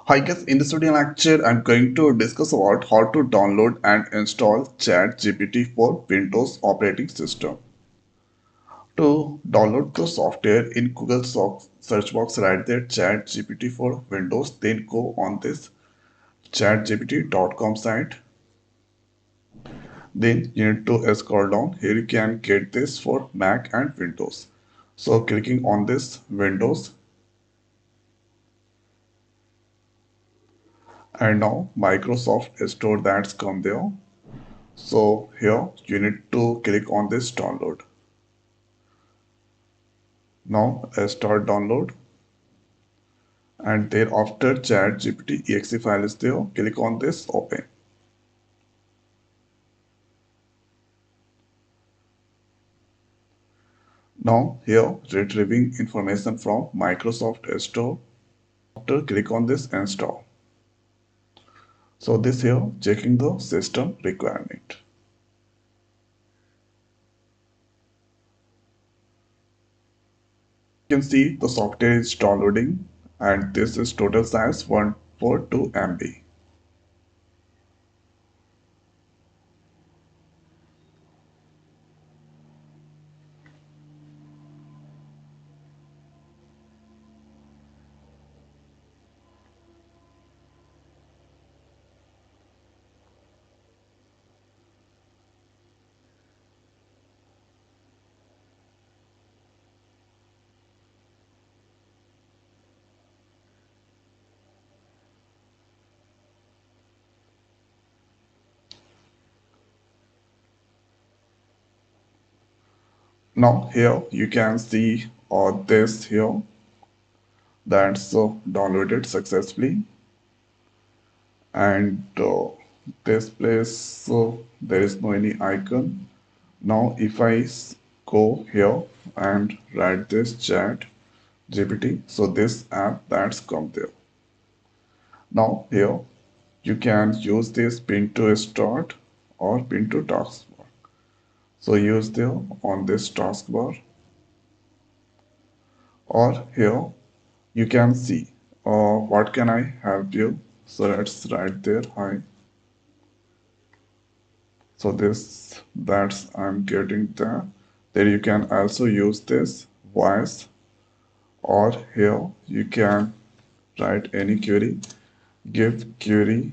Hi guys, in this video lecture, I'm going to discuss about how to download and install ChatGPT for Windows operating system. To download the software in Google search box, write there ChatGPT for Windows, then go on this chatgpt.com site. Then you need to scroll down. Here you can get this for Mac and Windows. So clicking on this Windows, and now Microsoft Store that's come there. So here you need to click on this download. Now start download, and thereafter ChatGPT exe file is there. Click on this open. Now here retrieving information from Microsoft Store. After click on this install. So this here checking the system requirement. You can see the software is downloading, and this is total size 142 MB. Now here you can see this here that's downloaded successfully, and this place there is no any icon. Now if I go here and write this chat GPT, so this app that's come there. Now here you can use this pin to start or pin to taskbar. So use there on this taskbar, or here you can see what can I help you. So let's write there hi. So this that's I'm getting there. Then you can also use this voice, or here you can write any query. Give query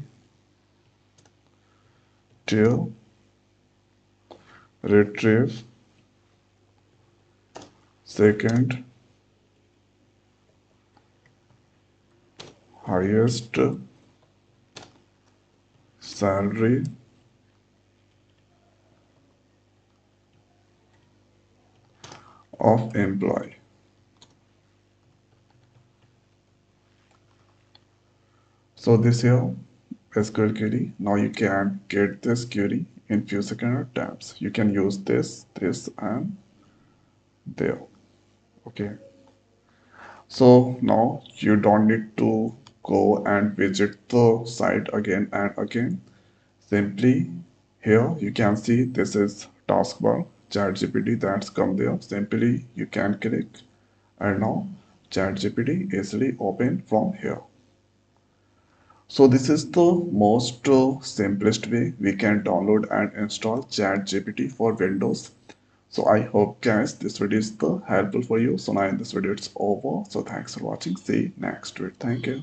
to retrieve second highest salary of employee. So this here SQL query. Now you can get this query in few seconds or tabs. You can use this, and there. Okay. So now you don't need to go and visit the site again and again. Simply here you can see this is taskbar ChatGPT that's come there. Simply you can click, and now ChatGPT easily open from here. So this is the most simplest way we can download and install ChatGPT for Windows. So I hope guys this video is helpful for you. So now in this video it's over. So thanks for watching. See you next week. Thank you.